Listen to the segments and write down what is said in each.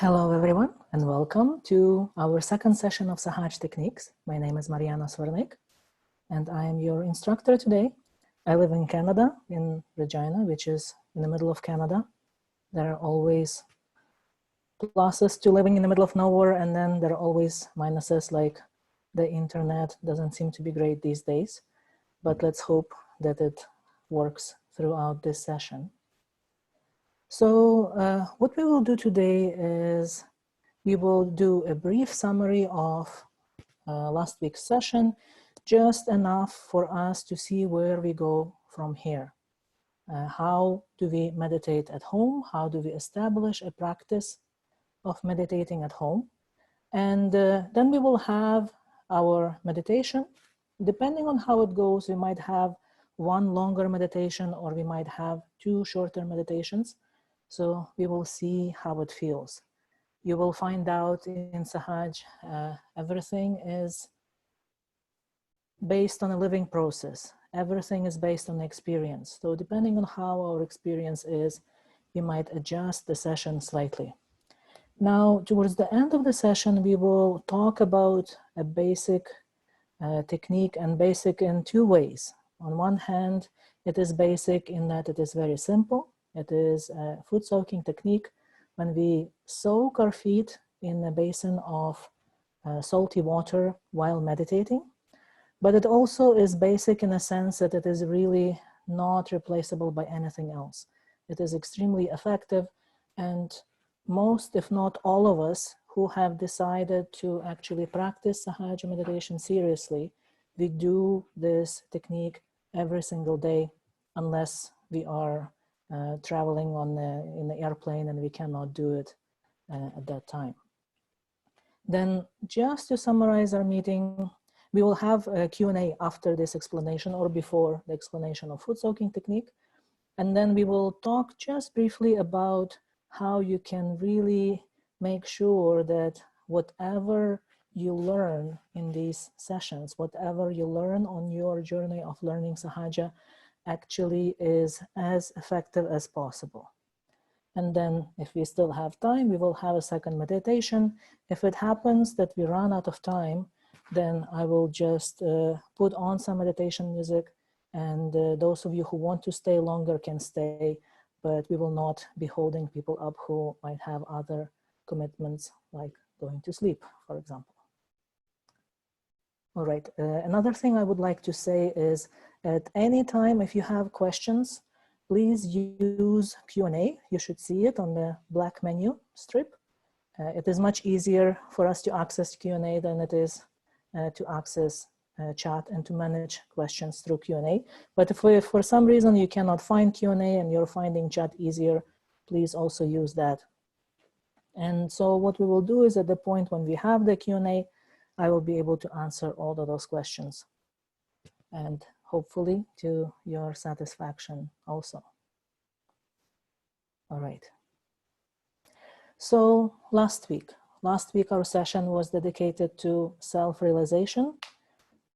Hello everyone and welcome to our second session of Sahaja techniques. My name is Mariana Swarnik and I am your instructor today. I live in Canada, in Regina, which is in the middle of Canada. There are always pluses to living in the middle of nowhere, and then there are always minuses, like the internet doesn't seem to be great these days, but let's hope that it works throughout this session. So what we will do today is we will do a brief summary of last week's session, just enough for us to see where we go from here. How do we meditate at home? How do we establish a practice of meditating at home? And then we will have our meditation. Depending on how it goes, we might have one longer meditation or we might have two shorter meditations. So we will see how it feels. You will find out in Sahaj, everything is based on a living process. Everything is based on experience. So depending on how our experience is, we might adjust the session slightly. Now, towards the end of the session, we will talk about a basic technique, and basic in two ways. On one hand, it is basic in that it is very simple. It is a foot soaking technique when we soak our feet in a basin of salty water while meditating. But it also is basic in a sense that it is really not replaceable by anything else. It is extremely effective, and most, if not all of us who have decided to actually practice Sahaja meditation seriously, we do this technique every single day, unless we are traveling in the airplane and we cannot do it at that time. Then just to summarize our meeting, we will have a Q&A after this explanation or before the explanation of foot soaking technique. And then we will talk just briefly about how you can really make sure that whatever you learn in these sessions, whatever you learn on your journey of learning Sahaja, actually is as effective as possible. And then if we still have time, we will have a second meditation. If it happens that we run out of time, then I will just put on some meditation music, and those of you who want to stay longer can stay, but we will not be holding people up who might have other commitments, like going to sleep, for example. All right, another thing I would like to say is, at any time, if you have questions, please use Q&A. You should see it on the black menu strip. It is much easier for us to access Q&A than it is to access chat and to manage questions through Q&A. But if for some reason you cannot find Q&A and you're finding chat easier, please also use that. And so what we will do is, at the point when we have the Q&A, I will be able to answer all of those questions, and hopefully to your satisfaction also. All right. So last week our session was dedicated to self-realization,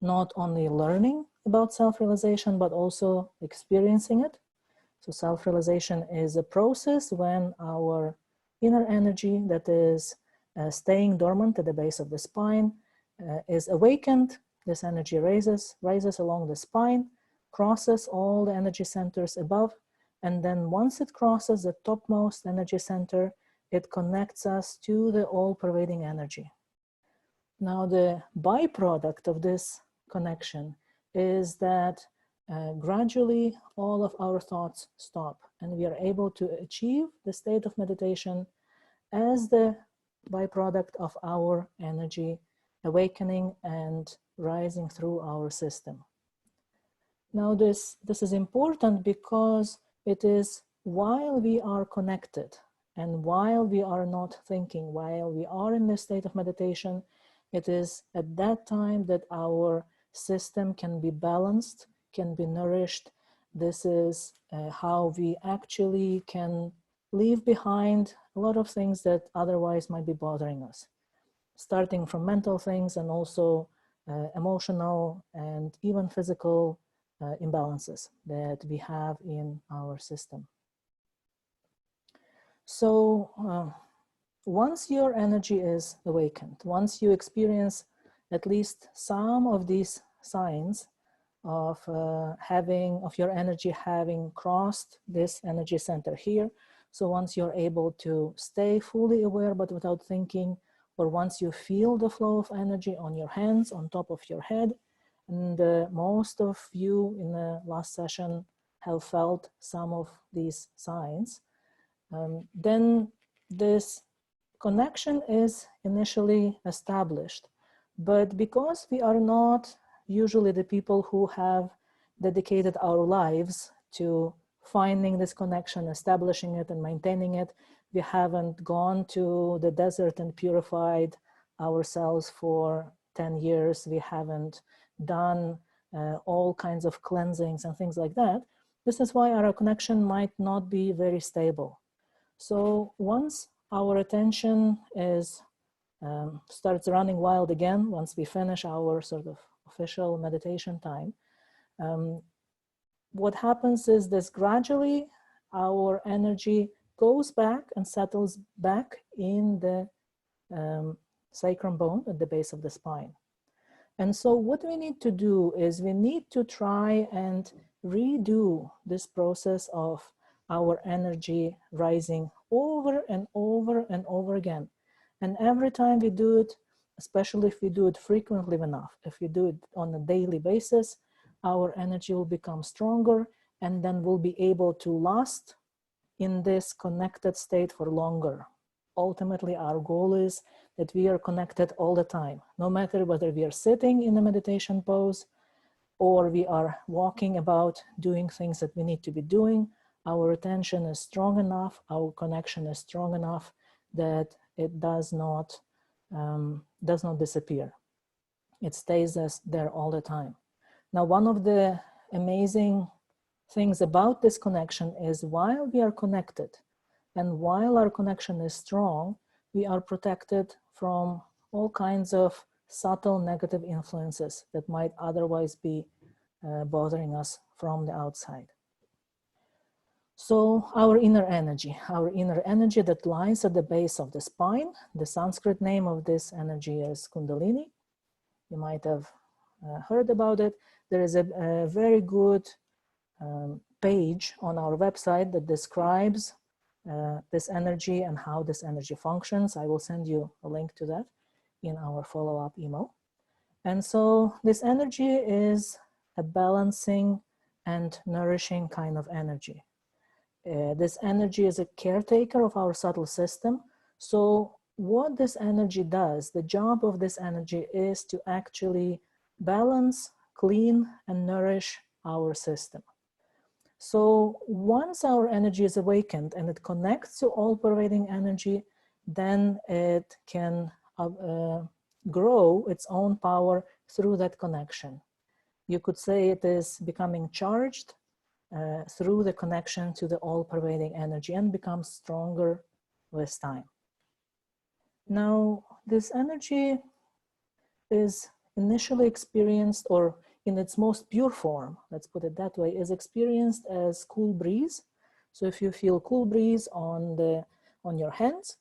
not only learning about self-realization, but also experiencing it. So self-realization is a process when our inner energy that is staying dormant at the base of the spine is awakened. This energy rises along the spine, crosses all the energy centers above, and then once it crosses the topmost energy center, it connects us to the all-pervading energy. Now, the byproduct of this connection is that gradually all of our thoughts stop, and we are able to achieve the state of meditation as the byproduct of our energy awakening and rising through our system. Now, this is important because it is while we are connected and while we are not thinking, while we are in the state of meditation, it is at that time that our system can be balanced, can be nourished. This is how we actually can leave behind a lot of things that otherwise might be bothering us, starting from mental things and also emotional and even physical imbalances that we have in our system. So once your energy is awakened, once you experience at least some of these signs of your energy having crossed this energy center here. So once you're able to stay fully aware but without thinking, or once you feel the flow of energy on your hands, on top of your head, and most of you in the last session have felt some of these signs, then this connection is initially established. But because we are not usually the people who have dedicated our lives to finding this connection, establishing it and maintaining it, we haven't gone to the desert and purified ourselves for 10 years. We haven't done all kinds of cleansings and things like that. This is why our connection might not be very stable. So once our attention is starts running wild again, once we finish our sort of official meditation time, what happens is this gradually our energy goes back and settles back in the sacrum bone at the base of the spine. And so what we need to do is we need to try and redo this process of our energy rising over and over and over again. And every time we do it, especially if we do it frequently enough, if we do it on a daily basis, our energy will become stronger, and then we'll be able to last in this connected state for longer. Ultimately, our goal is that we are connected all the time, no matter whether we are sitting in a meditation pose or we are walking about doing things that we need to be doing. Our attention is strong enough, our connection is strong enough that it does not disappear. It stays there all the time. Now, one of the amazing things about this connection is while we are connected and while our connection is strong, we are protected from all kinds of subtle negative influences that might otherwise be bothering us from the outside. So our inner energy that lies at the base of the spine, the Sanskrit name of this energy is Kundalini. You might have heard about it. There is a very good page on our website that describes this energy and how this energy functions. I will send you a link to that in our follow-up email. And so this energy is a balancing and nourishing kind of energy. This energy is a caretaker of our subtle system. So what this energy does, the job of this energy is to actually balance, clean, and nourish our system. So once our energy is awakened and it connects to all-pervading energy, then it can grow its own power through that connection. You could say it is becoming charged through the connection to the all-pervading energy and becomes stronger with time. Now, this energy is initially experienced, or in its most pure form, let's put it that way, is experienced as cool breeze. So if you feel cool breeze on your hands,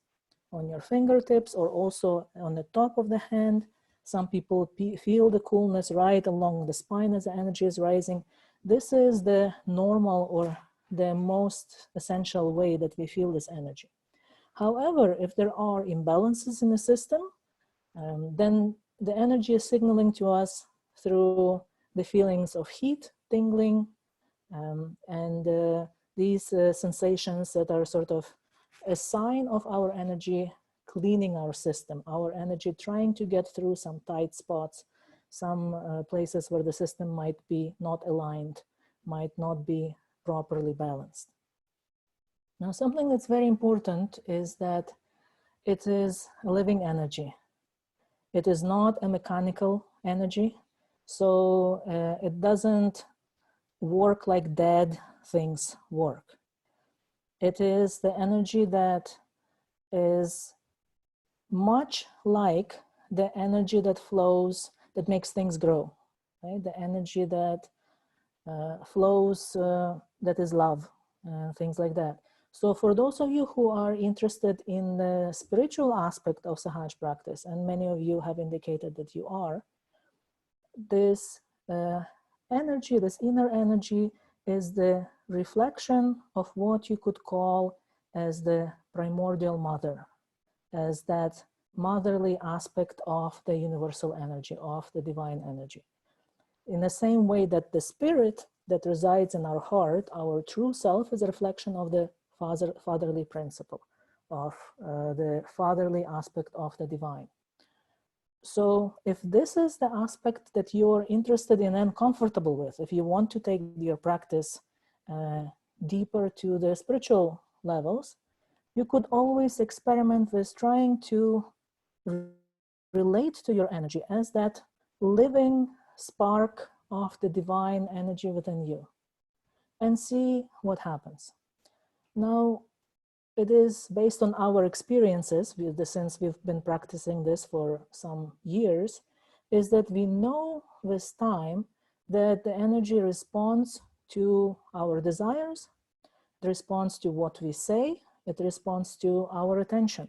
on your fingertips, or also on the top of the hand, some people feel the coolness right along the spine as the energy is rising. This is the normal or the most essential way that we feel this energy. However, if there are imbalances in the system, then the energy is signaling to us through the feelings of heat, tingling, and these sensations that are sort of a sign of our energy cleaning our system, our energy trying to get through some tight spots, some places where the system might be not aligned, might not be properly balanced. Now, something that's very important is that it is a living energy. It is not a mechanical energy, so it doesn't work like dead things work. It is the energy that is much like the energy that flows, that makes things grow, right? The energy that flows, that is love, things like that. So for those of you who are interested in the spiritual aspect of Sahaj practice, and many of you have indicated that you are, this energy, this inner energy, is the reflection of what you could call as the primordial mother, as that motherly aspect of the universal energy, of the divine energy. In the same way that the spirit that resides in our heart, our true self, is a reflection of the fatherly principle, of the fatherly aspect of the divine. So if this is the aspect that you're interested in and comfortable with, if you want to take your practice deeper to the spiritual levels, you could always experiment with trying to relate to your energy as that living spark of the divine energy within you and see what happens. Now, it is based on our experiences, since we've been practicing this for some years, is that we know with time that the energy responds to our desires, it responds to what we say, it responds to our attention.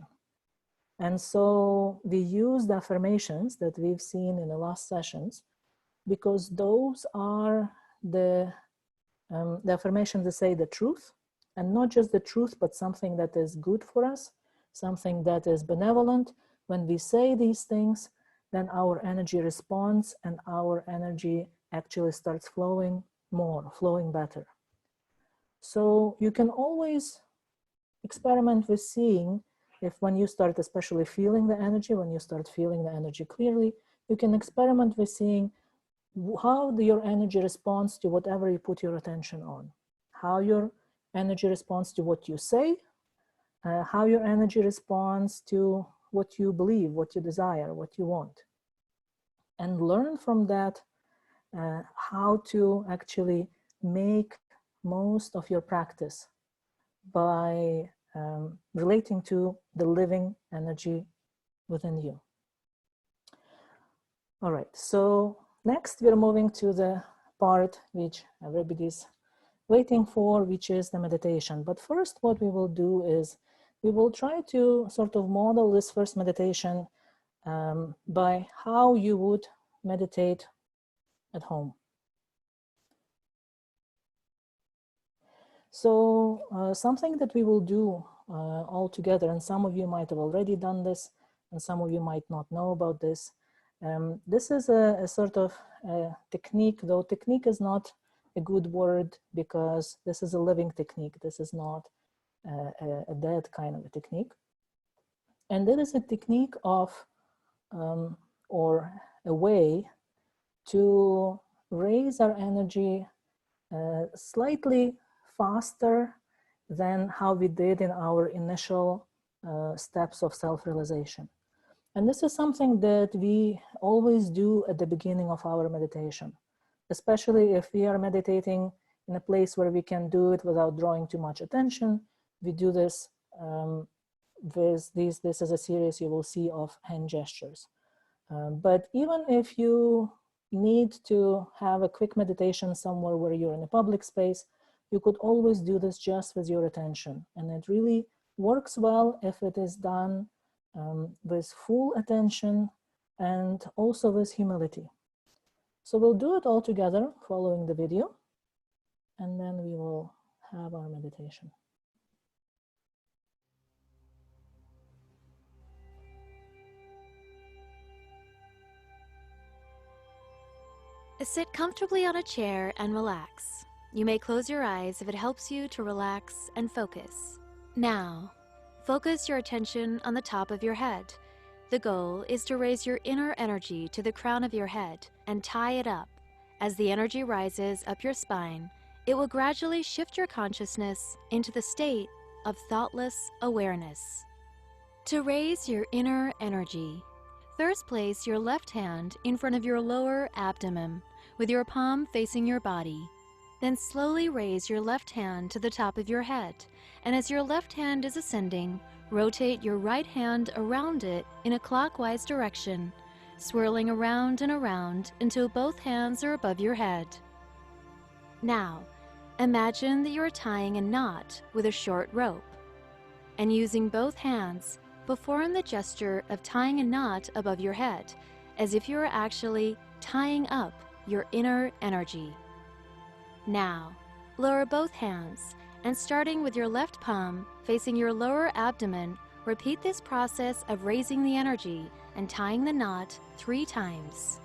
And so we use the affirmations that we've seen in the last sessions because those are the affirmations that say the truth, and not just the truth, but something that is good for us, something that is benevolent. When we say these things, then our energy responds and our energy actually starts flowing more, flowing better. So you can always experiment with seeing if when you start especially feeling the energy, when you start feeling the energy clearly, you can experiment with seeing how your energy responds to whatever you put your attention on, how your energy responds to what you say, how your energy responds to what you believe, what you desire, what you want. And learn from that how to actually make most of your practice by relating to the living energy within you. All right, so next we're moving to the part which everybody's waiting for, which is the meditation. But first what we will do is we will try to sort of model this first meditation by how you would meditate at home. So something that we will do all together, and some of you might have already done this, and some of you might not know about this. This is a sort of technique, though technique is not a good word because this is a living technique. This is not a dead kind of a technique. And it is a technique of, or a way to raise our energy slightly faster than how we did in our initial steps of self-realization. And this is something that we always do at the beginning of our meditation, especially if we are meditating in a place where we can do it without drawing too much attention. We do this with these, this is a series you will see of hand gestures. But even if you need to have a quick meditation somewhere where you're in a public space, you could always do this just with your attention. And it really works well if it is done with full attention and also with humility. So we'll do it all together following the video, and then we will have our meditation. Sit comfortably on a chair and relax. You may close your eyes if it helps you to relax and focus. Now, focus your attention on the top of your head. The goal is to raise your inner energy to the crown of your head and tie it up. As the energy rises up your spine, it will gradually shift your consciousness into the state of thoughtless awareness. To raise your inner energy, first place your left hand in front of your lower abdomen with your palm facing your body. Then slowly raise your left hand to the top of your head, and as your left hand is ascending, rotate your right hand around it in a clockwise direction, swirling around and around until both hands are above your head. Now, Imagine that you are tying a knot with a short rope, and using both hands, perform the gesture of tying a knot above your head, as if you are actually tying up your inner energy. Now, lower both hands, and starting with your left palm facing your lower abdomen, repeat this process of raising the energy and tying the knot 3 times.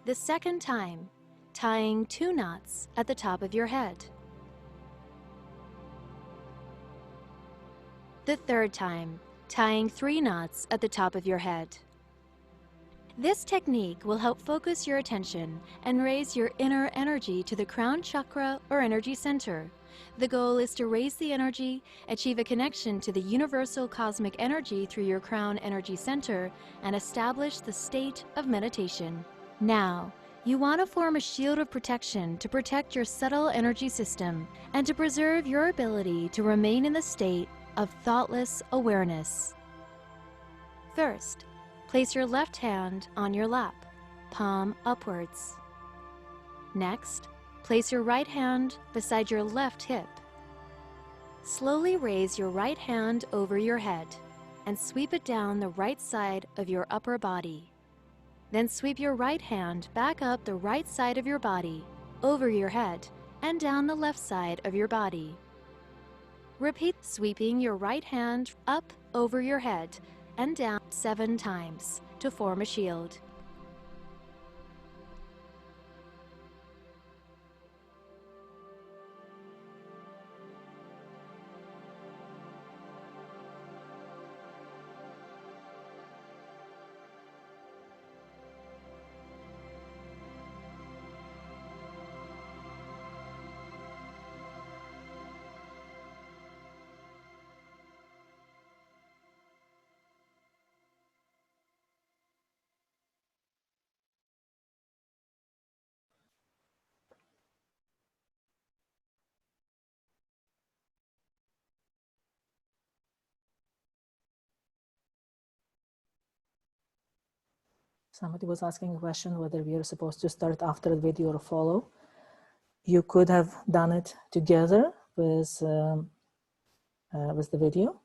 The second time, tying 2 knots at the top of your head. The third time, tying 3 knots at the top of your head. This technique will help focus your attention and raise your inner energy to the crown chakra or energy center. The goal is to raise the energy, achieve a connection to the universal cosmic energy through your crown energy center, and establish the state of meditation. Now, you want to form a shield of protection to protect your subtle energy system and to preserve your ability to remain in the state of thoughtless awareness. First, place your left hand on your lap, palm upwards. Next, place your right hand beside your left hip. Slowly raise your right hand over your head and sweep it down the right side of your upper body. Then sweep your right hand back up the right side of your body, over your head, and down the left side of your body. Repeat sweeping your right hand up over your head and down 7 times to form a shield. Somebody was asking a question whether we are supposed to start after the video or follow. You could have done it together with the video.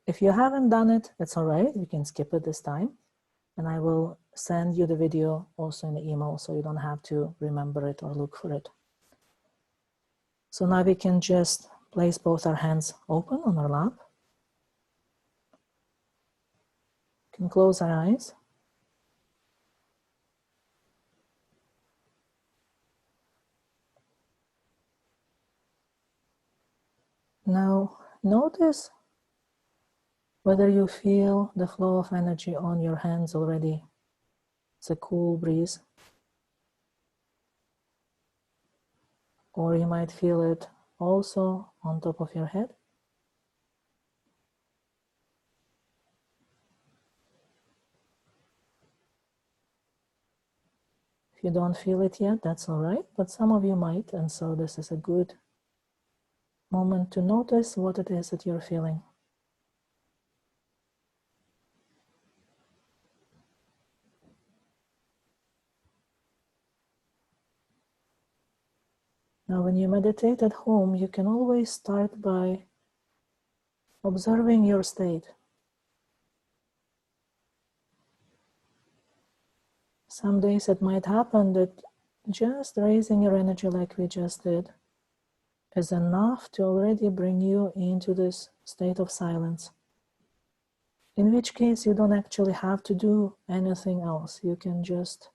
If you haven't done it, it's all right. You can skip it this time. And I will send you the video also in the email so you don't have to remember it or look for it. So now we can just place both our hands open on our lap. We can close our eyes. Now notice whether you feel the flow of energy on your hands already. It's a cool breeze. Or you might feel it also on top of your head. If you don't feel it yet, that's all right, but some of you might, and so this is a good moment to notice what it is that you're feeling. Now, when you meditate at home, you can always start by observing your state. Some days it might happen that just raising your energy like we just did is enough to already bring you into this state of silence. In which case you don't actually have to do anything else. You can just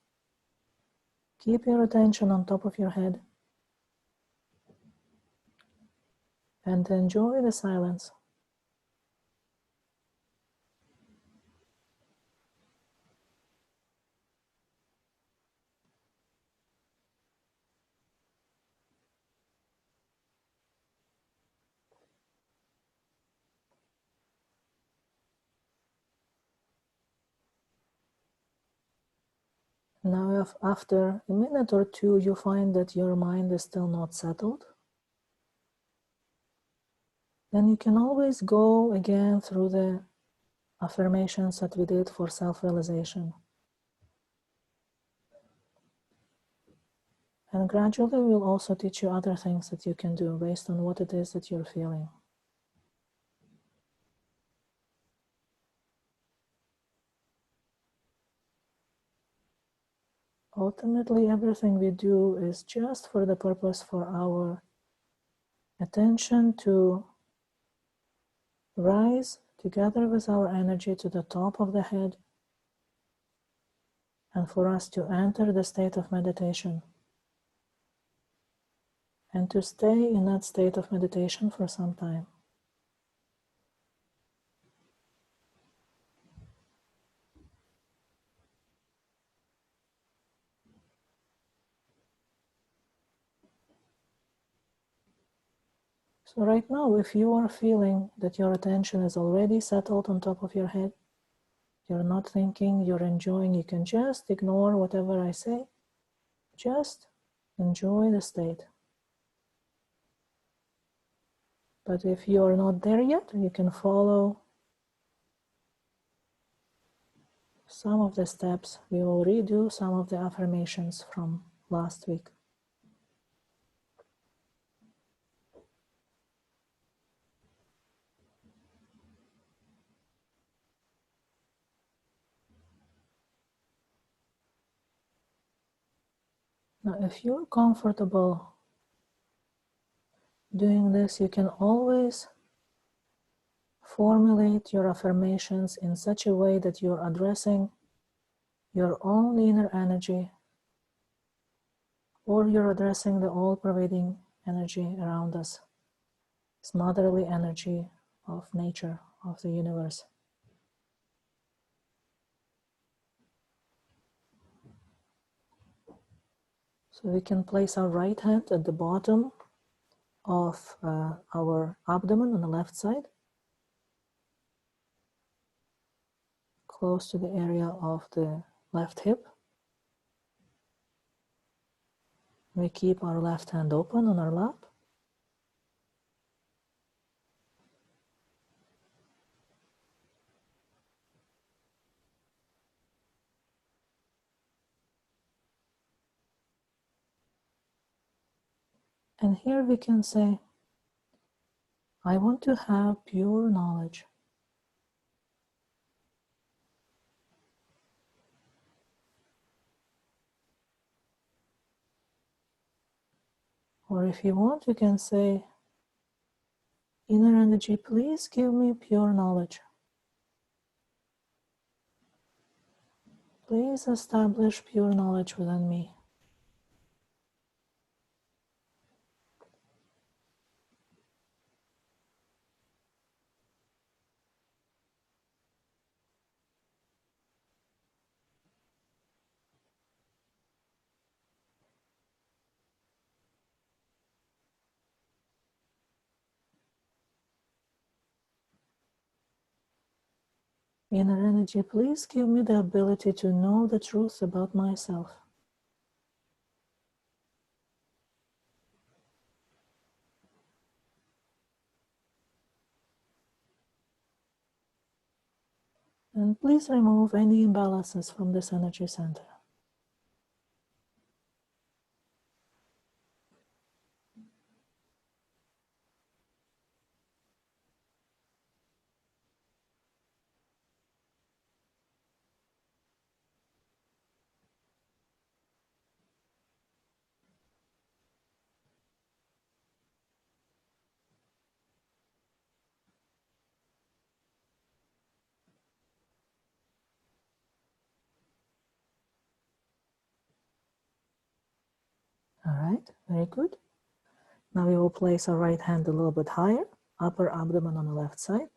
keep your attention on top of your head and enjoy the silence. Now, if after a minute or two you find that your mind is still not settled, then you can always go again through the affirmations that we did for self-realization. And gradually we'll also teach you other things that you can do based on what it is that you're feeling. Ultimately, everything we do is just for the purpose for our attention to rise together with our energy to the top of the head, and for us to enter the state of meditation and to stay in that state of meditation for some time. So right now, if you are feeling that your attention is already settled on top of your head, you're not thinking, you're enjoying, you can just ignore whatever I say, just enjoy the state. But if you're not there yet, you can follow some of the steps. We will redo some of the affirmations from last week. Now, if you're comfortable doing this, you can always formulate your affirmations in such a way that you're addressing your own inner energy, or you're addressing the all-pervading energy around us, this motherly energy of nature, of the universe. So we can place our right hand at the bottom of our abdomen on the left side, close to the area of the left hip. We keep our left hand open on our lap. And here we can say, I want to have pure knowledge. Or if you want, you can say, inner energy, please give me pure knowledge. Please establish pure knowledge within me. Inner energy, please give me the ability to know the truth about myself. And please remove any imbalances from this energy center. All right, very good. Now we will place our right hand a little bit higher, upper abdomen on the left side.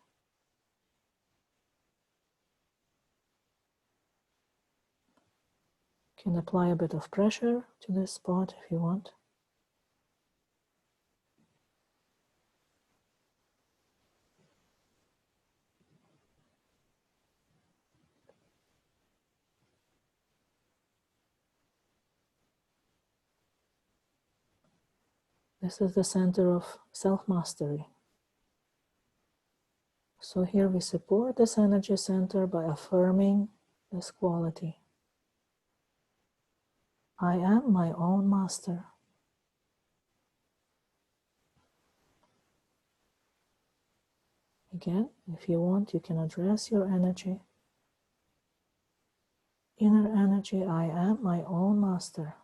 You can apply a bit of pressure to this spot if you want. This is the center of self-mastery. So here we support this energy center by affirming this quality. I am my own master. Again, if you want, you can address your energy. Inner energy, I am my own master.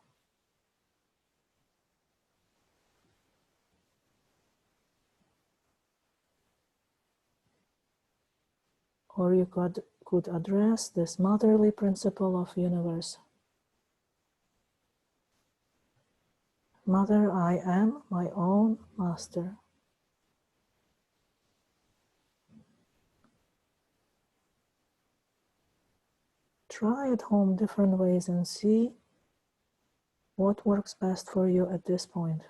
Or you could address this motherly principle of universe. Mother, I am my own master. Try at home different ways and see what works best for you at this point.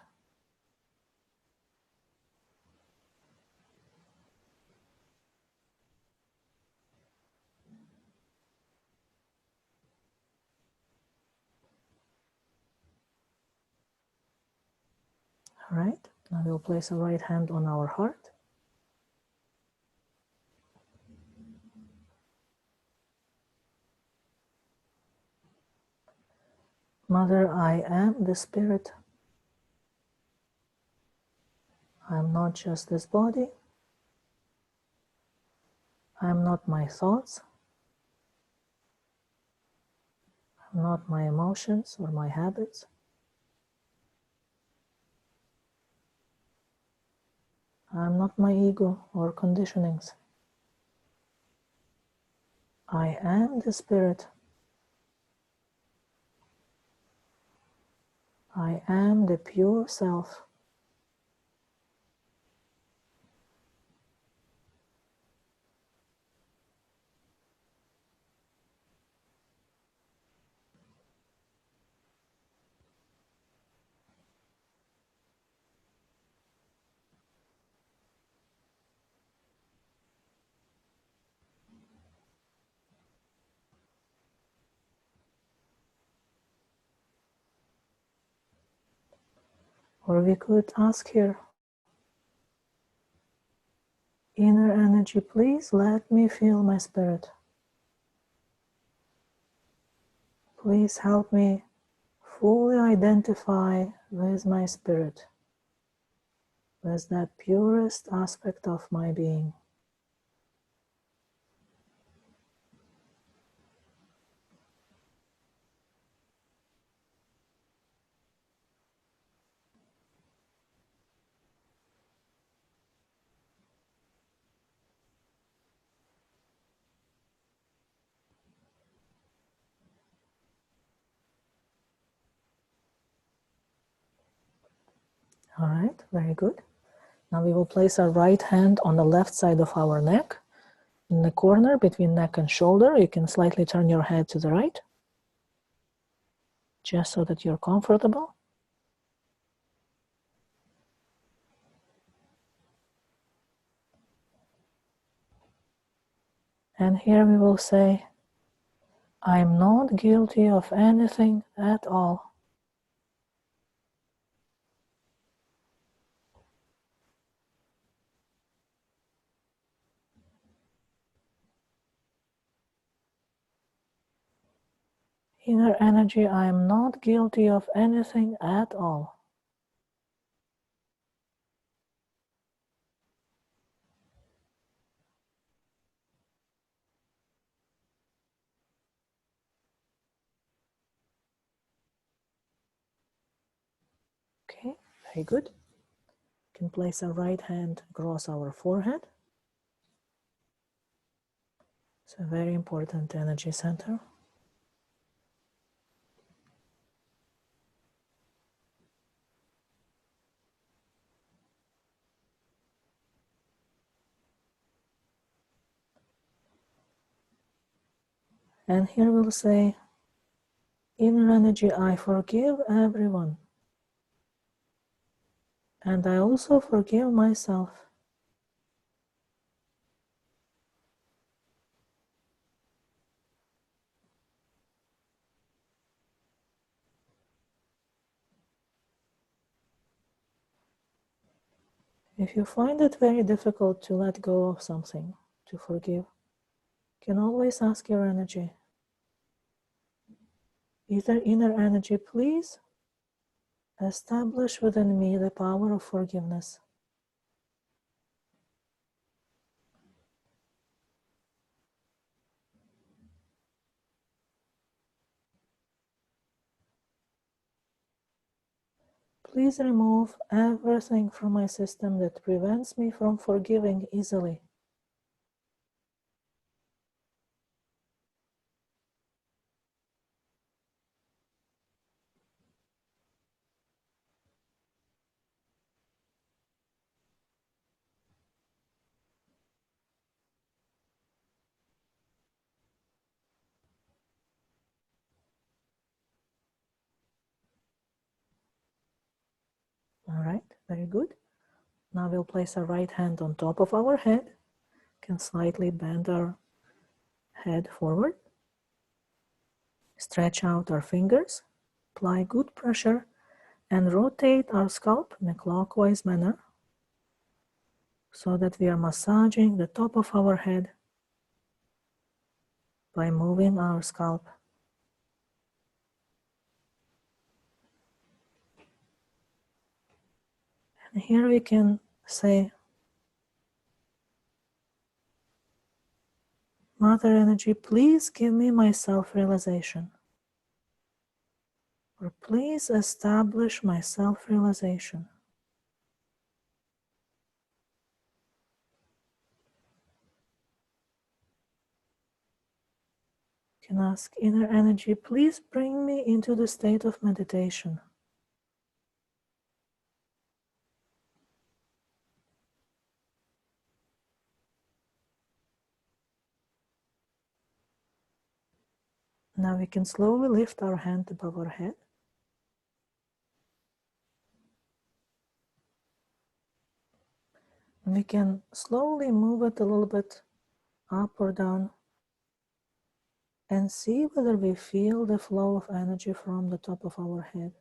All right, now we'll place a right hand on our heart. Mother, I am the spirit. I am not just this body. I am not my thoughts. I am not my emotions or my habits. I am not my ego or conditionings. I am the spirit. I am the pure self. Or we could ask here, inner energy, please let me feel my spirit. Please help me fully identify with my spirit, with that purest aspect of my being. All right, very good. Now we will place our right hand on the left side of our neck, in the corner between neck and shoulder. You can slightly turn your head to the right, just so that you're comfortable. And here we will say, I'm not guilty of anything at all. Inner energy, I am not guilty of anything at all. Okay, very good. You can place our right hand across our forehead. It's a very important energy center. And here we'll say, inner energy, I forgive everyone. And I also forgive myself. If you find it very difficult to let go of something, to forgive, you can always ask your energy, Either inner energy, please establish within me the power of forgiveness. Please remove everything from my system that prevents me from forgiving easily. All right, very good. Now we'll place our right hand on top of our head. Can slightly bend our head forward. Stretch out our fingers. Apply good pressure and rotate our scalp in a clockwise manner so that we are massaging the top of our head by moving our scalp. And here we can say, Mother Energy, please give me my self-realization. Or please establish my self-realization. You can ask inner energy, please bring me into the state of meditation. Now we can slowly lift our hand above our head. And we can slowly move it a little bit up or down and see whether we feel the flow of energy from the top of our head.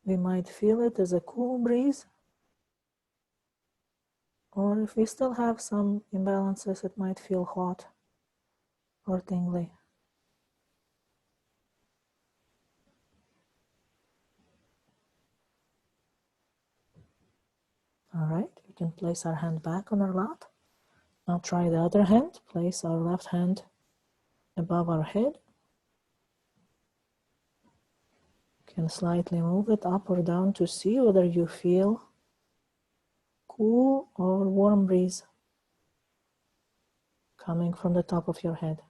We might feel it as a cool breeze, or if we still have some imbalances, it might feel hot or tingly. All right, we can place our hand back on our lap. Now try the other hand. Place our left hand above our head. You can slightly move it up or down to see whether you feel cool or warm breeze coming from the top of your head.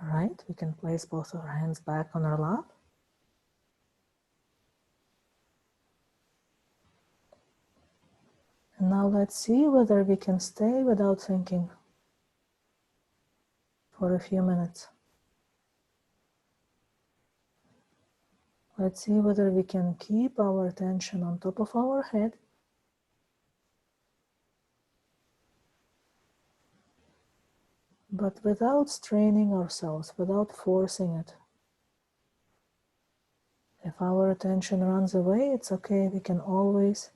All right, we can place both our hands back on our lap. And now let's see whether we can stay without thinking for a few minutes. Let's see whether we can keep our attention on top of our head but without straining ourselves, without forcing it. If our attention runs away, it's okay. We can always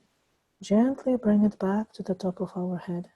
gently bring it back to the top of our head.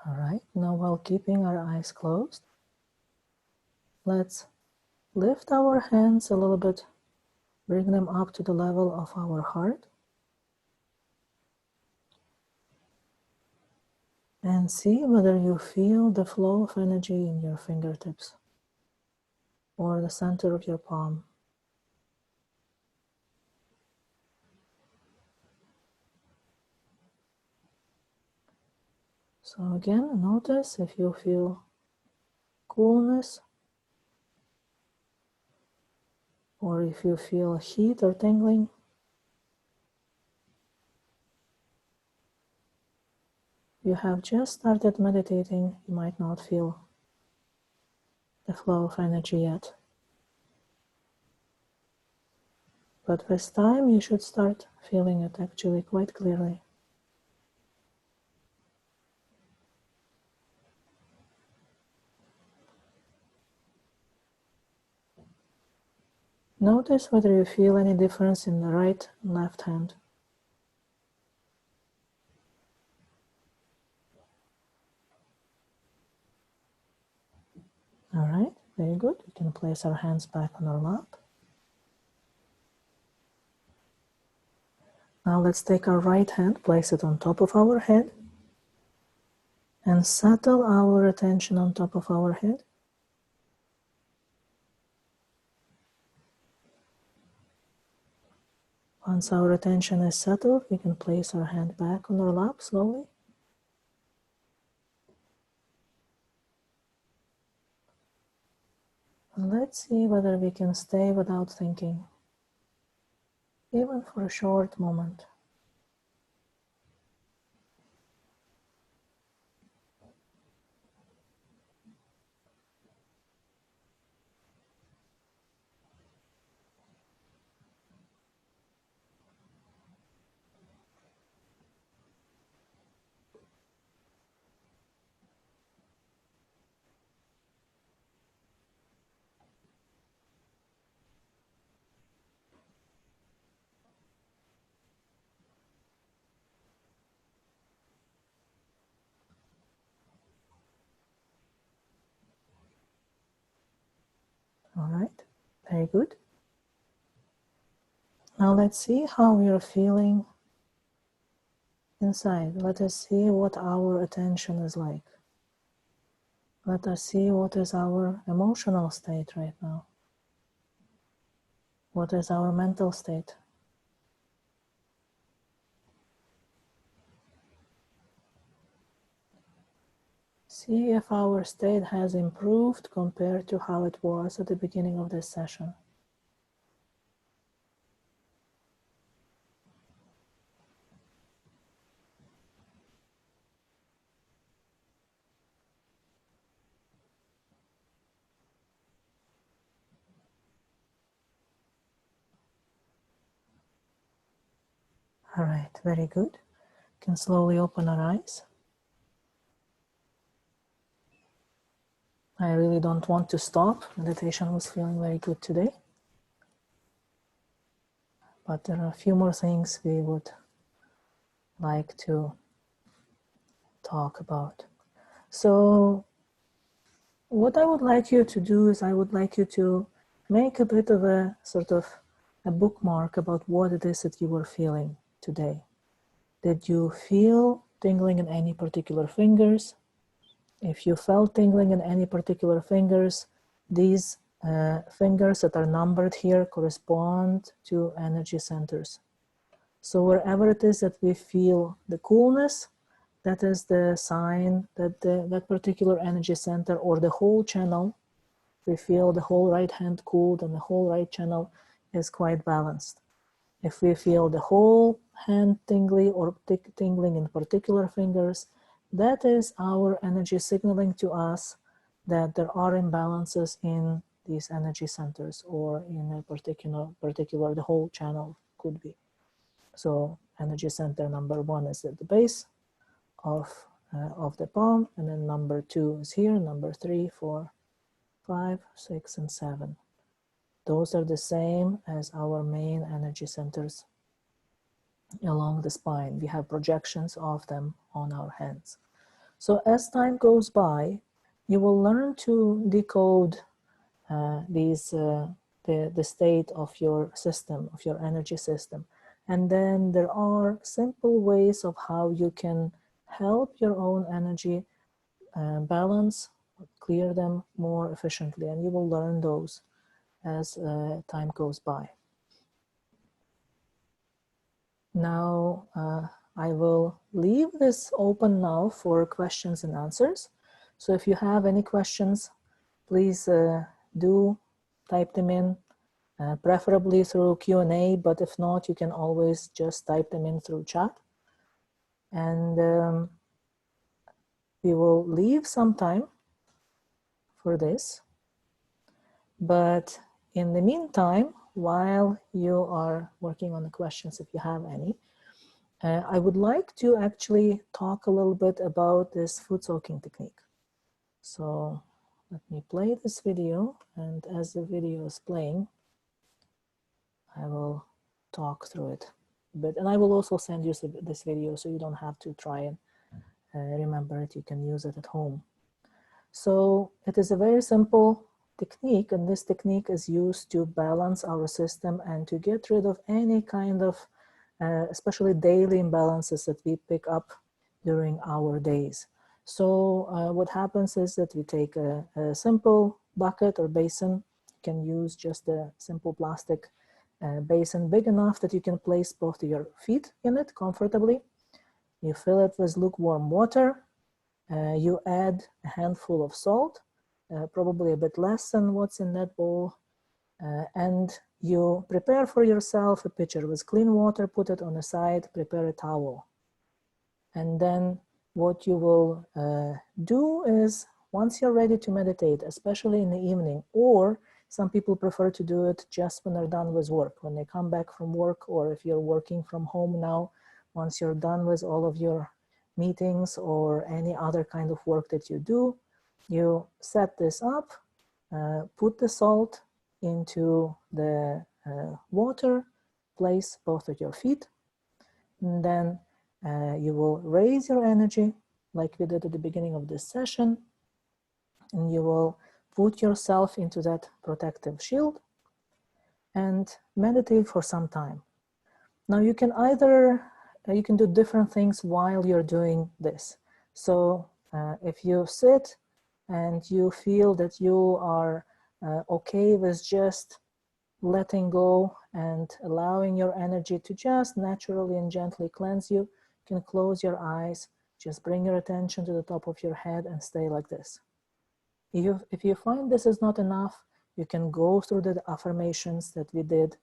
All right, now while keeping our eyes closed, let's lift our hands a little bit, bring them up to the level of our heart, and see whether you feel the flow of energy in your fingertips or the center of your palm. So again, notice if you feel coolness or if you feel heat or tingling. You have just started meditating, you might not feel the flow of energy yet. But with time, you should start feeling it actually quite clearly. Notice whether you feel any difference in the right and left hand. All right, very good. We can place our hands back on our lap. Now let's take our right hand, place it on top of our head, and settle our attention on top of our head. Once our attention is settled, we can place our hand back on our lap slowly. And let's see whether we can stay without thinking, even for a short moment. All right, very good. Now let's see how we are feeling inside. Let us see what our attention is like. Let us see what is our emotional state right now. What is our mental state? See if our state has improved compared to how it was at the beginning of this session. All right, very good. We can slowly open our eyes. I really don't want to stop. Meditation was feeling very good today. But there are a few more things we would like to talk about. So what I would like you to do is I would like you to make a bit of a sort of a bookmark about what it is that you were feeling today. Did you feel tingling in any particular fingers? If you felt tingling in any particular fingers, these fingers that are numbered here correspond to energy centers. So wherever it is that we feel the coolness, that is the sign that that particular energy center or the whole channel, we feel the whole right hand cooled and the whole right channel is quite balanced. If we feel the whole hand tingly or tingling in particular fingers, that is our energy signaling to us that there are imbalances in these energy centers or in a particular the whole channel could be. So energy center number 1 is at the base of the palm, and then number 2 is here, number 3, 4, 5, 6, and 7. Those are the same as our main energy centers along the spine. We have projections of them on our hands. So as time goes by, you will learn to decode the state of your system, of your energy system. And then there are simple ways of how you can help your own energy balance, clear them more efficiently. And you will learn those as time goes by. Now, I will leave this open now for questions and answers. So if you have any questions, please do type them in, preferably through Q&A, but if not, you can always just type them in through chat. And we will leave some time for this. But in the meantime, while you are working on the questions, if you have any, I would like to actually talk a little bit about this food soaking technique. So let me play this video, and as the video is playing, I will talk through it a bit. And I will also send you this video so you don't have to try and remember it. You can use it at home. So it is a very simple technique, and this technique is used to balance our system and to get rid of any kind of especially daily imbalances that we pick up during our days. So what happens is that we take a simple bucket or basin. You can use just a simple plastic basin big enough that you can place both of your feet in it comfortably. You fill it with lukewarm water. You add a handful of salt, probably a bit less than what's in that bowl, and you prepare for yourself a pitcher with clean water, put it on the side, prepare a towel. And then what you will do is, once you're ready to meditate, especially in the evening, or some people prefer to do it just when they're done with work, when they come back from work, or if you're working from home now, once you're done with all of your meetings or any other kind of work that you do, you set this up, put the salt into the water, place both of your feet, and then you will raise your energy like we did at the beginning of this session, and you will put yourself into that protective shield and meditate for some time. Now you can you can do different things while you're doing this. So if you sit and you feel that you are okay with just letting go and allowing your energy to just naturally and gently cleanse you, you can close your eyes, just bring your attention to the top of your head and stay like this. If you find this is not enough, you can go through the affirmations that we did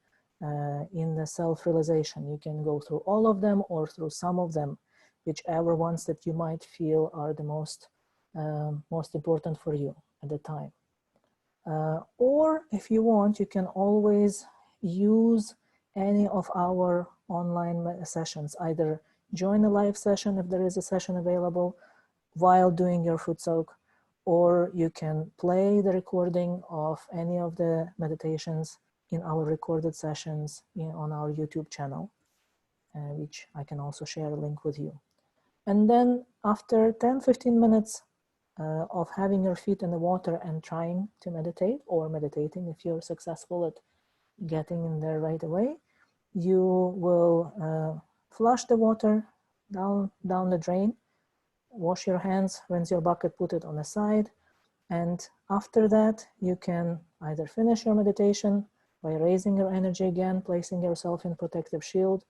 in the self-realization. You can go through all of them or through some of them, whichever ones that you might feel are the most important for you at the time. Or if you want, you can always use any of our online sessions, either join a live session if there is a session available while doing your food soak, or you can play the recording of any of the meditations in our recorded sessions on our YouTube channel, which I can also share a link with you. And then after 10-15 minutes of having your feet in the water and trying to meditate, or meditating if you're successful at getting in there right away, you will flush the water down the drain, wash your hands, rinse your bucket, put it on the side, and after that you can either finish your meditation by raising your energy again, placing yourself in protective shield,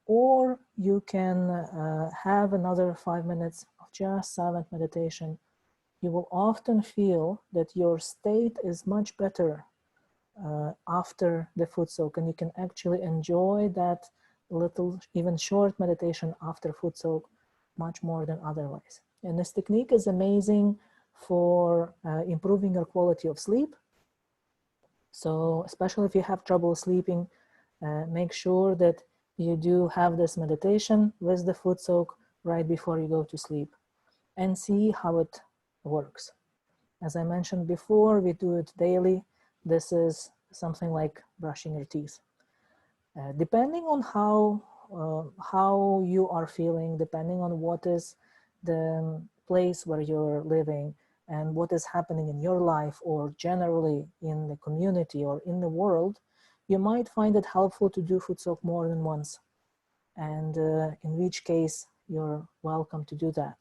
or you can have another 5 minutes of just silent meditation. You will often feel that your state is much better after the food soak, and you can actually enjoy that little, even short meditation after food soak much more than otherwise. And this technique is amazing for improving your quality of sleep. So especially if you have trouble sleeping, make sure that you do have this meditation with the food soak right before you go to sleep, and see how it works. As I mentioned before, we do it daily. This is something like brushing your teeth. Depending on how you are feeling, depending on what is the place where you're living and what is happening in your life or generally in the community or in the world, you might find it helpful to do food soak more than once. And in which case, you're welcome to do that.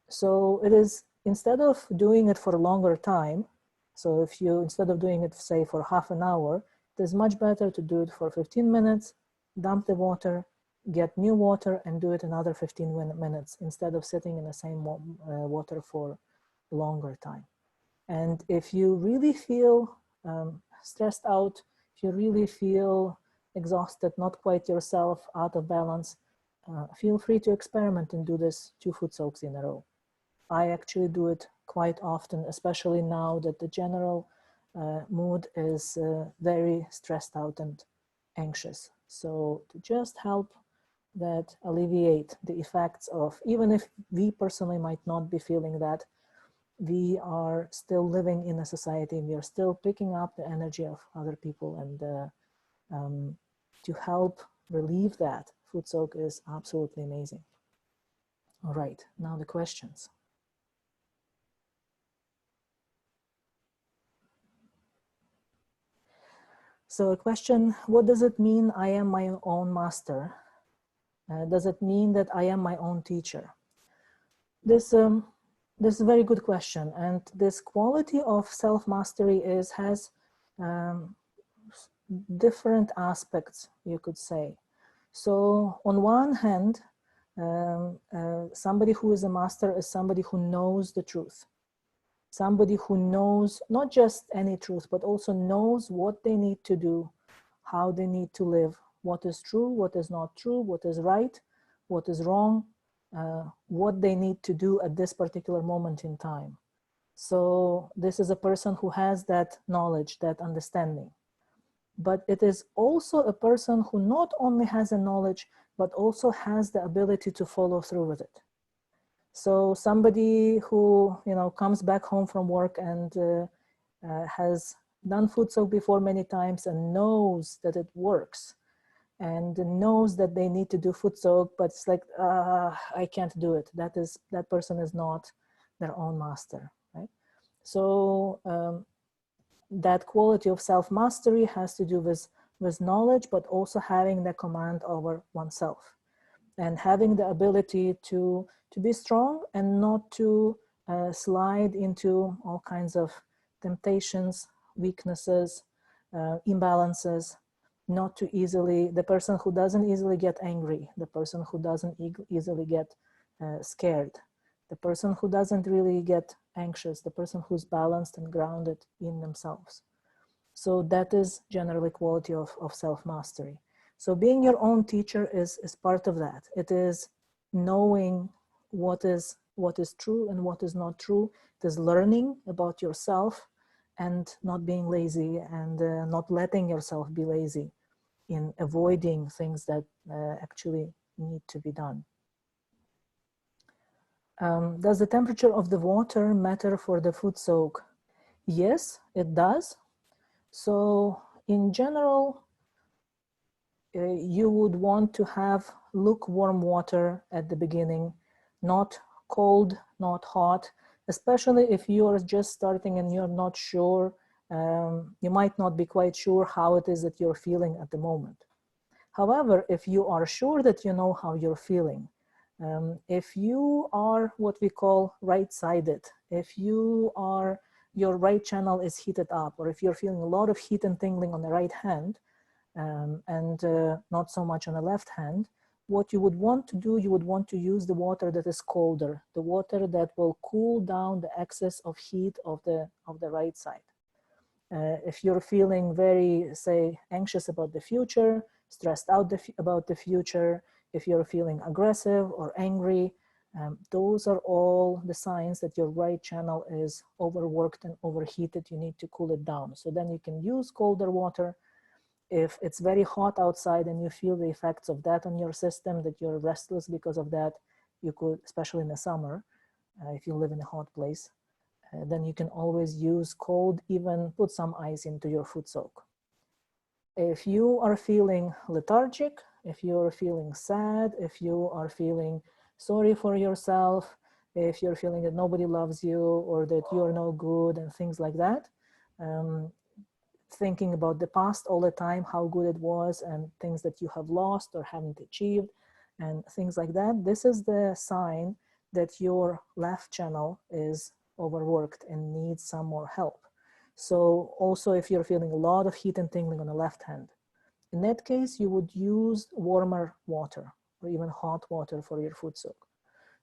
So it is, instead of doing it for a longer time, so if you, instead of doing it, say, for half an hour, it is much better to do it for 15 minutes, dump the water, get new water, and do it another 15 minutes instead of sitting in the same water for a longer time. And if you really feel stressed out, if you really feel exhausted, not quite yourself, out of balance, feel free to experiment and do this 2 food soaks in a row. I actually do it quite often, especially now that the general mood is very stressed out and anxious. So to just help that alleviate the effects of, even if we personally might not be feeling that, we are still living in a society and we are still picking up the energy of other people, and to help relieve that, food soak is absolutely amazing. All right, now the questions. So a question, what does it mean I am my own master? Does it mean that I am my own teacher? This is a very good question. And this quality of self-mastery has different aspects, you could say. So on one hand, somebody who is a master is somebody who knows the truth. Somebody who knows not just any truth, but also knows what they need to do, how they need to live, what is true, what is not true, what is right, what is wrong, what they need to do at this particular moment in time. So this is a person who has that knowledge, that understanding. But it is also a person who not only has a knowledge, but also has the ability to follow through with it. So somebody who, you know, comes back home from work and has done food soak before many times and knows that it works and knows that they need to do food soak, but it's like, I can't do it. That person is not their own master, right? So that quality of self-mastery has to do with knowledge, but also having the command over oneself and having the ability to be strong and not to slide into all kinds of temptations, weaknesses, imbalances, not to easily, the person who doesn't easily get angry, the person who doesn't easily get scared, the person who doesn't really get anxious, the person who's balanced and grounded in themselves. So that is generally quality of self-mastery. So being your own teacher is part of that. It is knowing what is true and what is not true. It is learning about yourself and not being lazy and not letting yourself be lazy in avoiding things that actually need to be done. Does the temperature of the water matter for the food soak? Yes, it does. So in general, you would want to have lukewarm water at the beginning, not cold, not hot, especially if you're just starting and you're not sure, you might not be quite sure how it is that you're feeling at the moment. However, if you are sure that you know how you're feeling, if you are what we call right-sided, if your right channel is heated up, or if you're feeling a lot of heat and tingling on the right hand, and not so much on the left hand, what you would want to do, you would want to use the water that is colder, the water that will cool down the excess of heat of the right side. If you're feeling very, say, anxious about the future, stressed out about the future, if you're feeling aggressive or angry, those are all the signs that your right channel is overworked and overheated. You need to cool it down. So then you can use colder water. If it's very hot outside and you feel the effects of that on your system, that you're restless because of that, you could, especially in the summer, if you live in a hot place, then you can always use cold, even put some ice into your food soak. If you are feeling lethargic, if you're feeling sad, if you are feeling sorry for yourself, if you're feeling that nobody loves you or that you're no good and things like that, thinking about the past all the time, how good it was and things that you have lost or haven't achieved and things like that, this is the sign that your left channel is overworked and needs some more help. So also if you're feeling a lot of heat and tingling on the left hand, in that case, you would use warmer water or even hot water for your foot soak.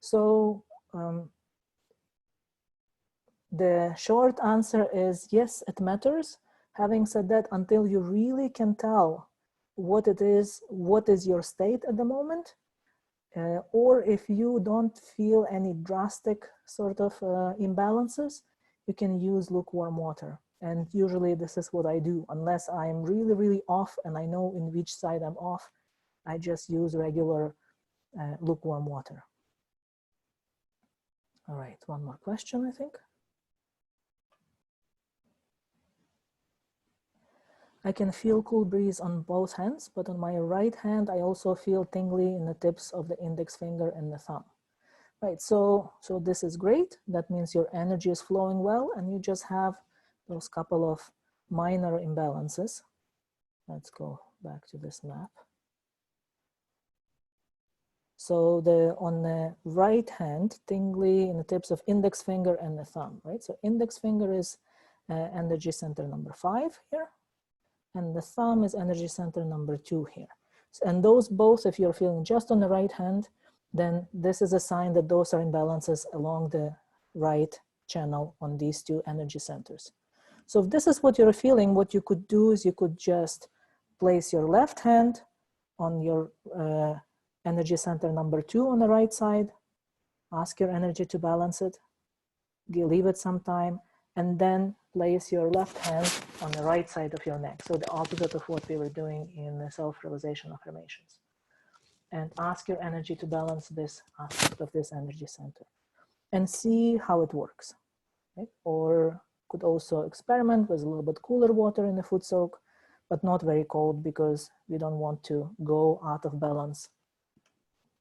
So the short answer is yes, it matters. Having said that, until you really can tell what it is, what is your state at the moment, or if you don't feel any drastic sort of imbalances, you can use lukewarm water. And usually this is what I do, unless I'm really, really off and I know in which side I'm off, I just use regular lukewarm water. All right, one more question, I think. I can feel cool breeze on both hands, but on my right hand, I also feel tingly in the tips of the index finger and the thumb. Right, so this is great. That means your energy is flowing well and you just have those couple of minor imbalances. Let's go back to this map. So on the right hand, tingly in the tips of index finger and the thumb, right? So index finger is energy center number 5 here, and the thumb is energy center number 2 here. And those both, if you're feeling just on the right hand, then this is a sign that those are imbalances along the right channel on these two energy centers. So if this is what you're feeling, what you could do is you could just place your left hand on your energy center number 2 on the right side, ask your energy to balance it, leave it some time, and then place your left hand on the right side of your neck. So the opposite of what we were doing in the self-realization affirmations. And ask your energy to balance this aspect of this energy center and see how it works. Right? Or could also experiment with a little bit cooler water in the foot soak, but not very cold because we don't want to go out of balance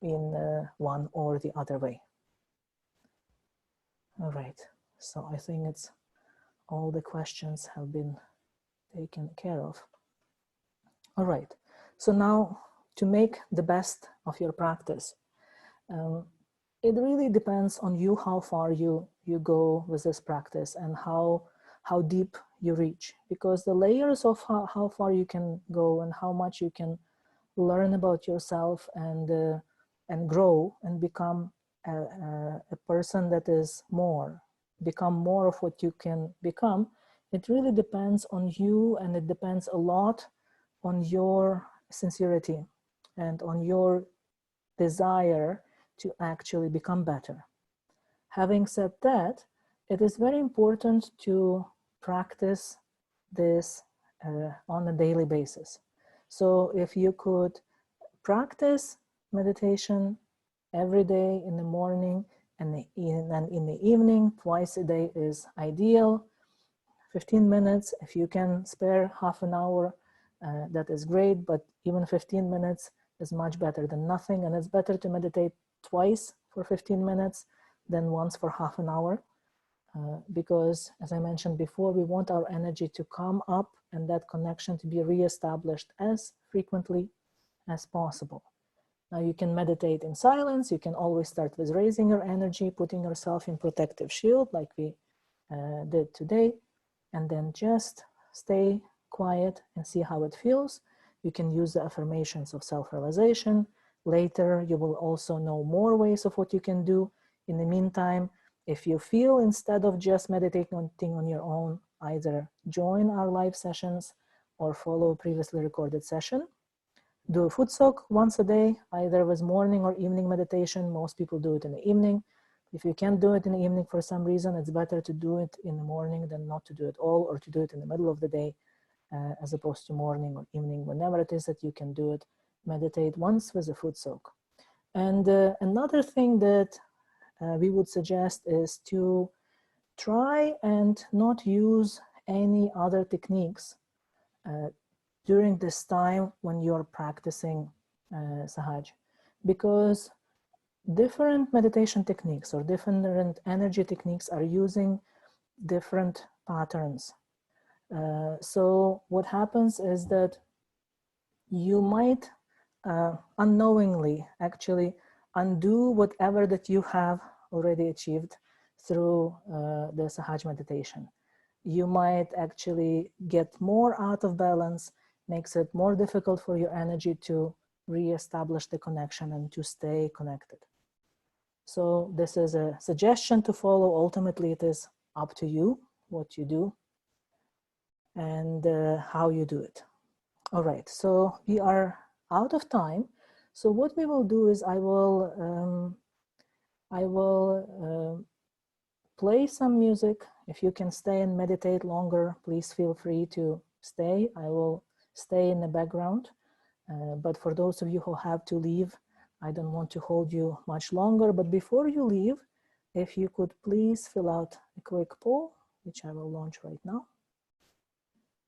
in one or the other way. All right, so I think it's all the questions have been taken care of. All right, so now to make the best of your practice, it really depends on you how far you go with this practice and how deep you reach, because the layers of how far you can go and how much you can learn about yourself and grow and become a person that is become more of what you can become. It really depends on you, and it depends a lot on your sincerity and on your desire to actually become better. Having said that, it is very important to practice this on a daily basis. So if you could practice meditation every day in the morning and in the evening, twice a day is ideal. 15 minutes, if you can spare half an hour, that is great, but even 15 minutes is much better than nothing. And it's better to meditate twice for 15 minutes than once for half an hour. Because as I mentioned before, we want our energy to come up and that connection to be reestablished as frequently as possible. Now you can meditate in silence. You can always start with raising your energy, putting yourself in protective shield like we did today, and then just stay quiet and see how it feels. You can use the affirmations of self-realization. Later, you will also know more ways of what you can do. In the meantime, if you feel, instead of just meditating on your own, either join our live sessions or follow a previously recorded session. Do a foot soak once a day, either with morning or evening meditation. Most people do it in the evening. If you can't do it in the evening for some reason, it's better to do it in the morning than not to do it all, or to do it in the middle of the day as opposed to morning or evening. Whenever it is that you can do it, meditate once with a foot soak. And another thing that we would suggest is to try and not use any other techniques during this time when you're practicing Sahaja, because different meditation techniques or different energy techniques are using different patterns. So what happens is that you might unknowingly actually undo whatever that you have already achieved through the Sahaja meditation. You might actually get more out of balance, makes it more difficult for your energy to re-establish the connection and to stay connected. So this is a suggestion to follow. Ultimately, it is up to you what you do and how you do it. All right, so we are out of time. So what we will do is I will play some music. If you can stay and meditate longer, please feel free to stay. I will stay in the background. But for those of you who have to leave, I don't want to hold you much longer. But before you leave, if you could please fill out a quick poll, which I will launch right now.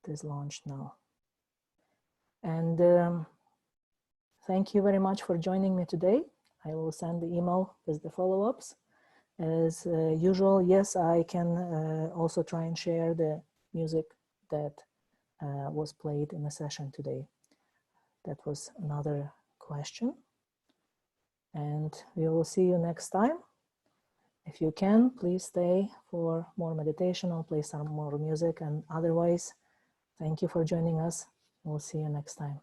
It is launched now. And thank you very much for joining me today. I will send the email with the follow-ups. As usual, yes, I can also try and share the music that was played in the session today. That was another question. And we will see you next time. If you can, please stay for more meditation or play some more music. And otherwise, thank you for joining us. We'll see you next time.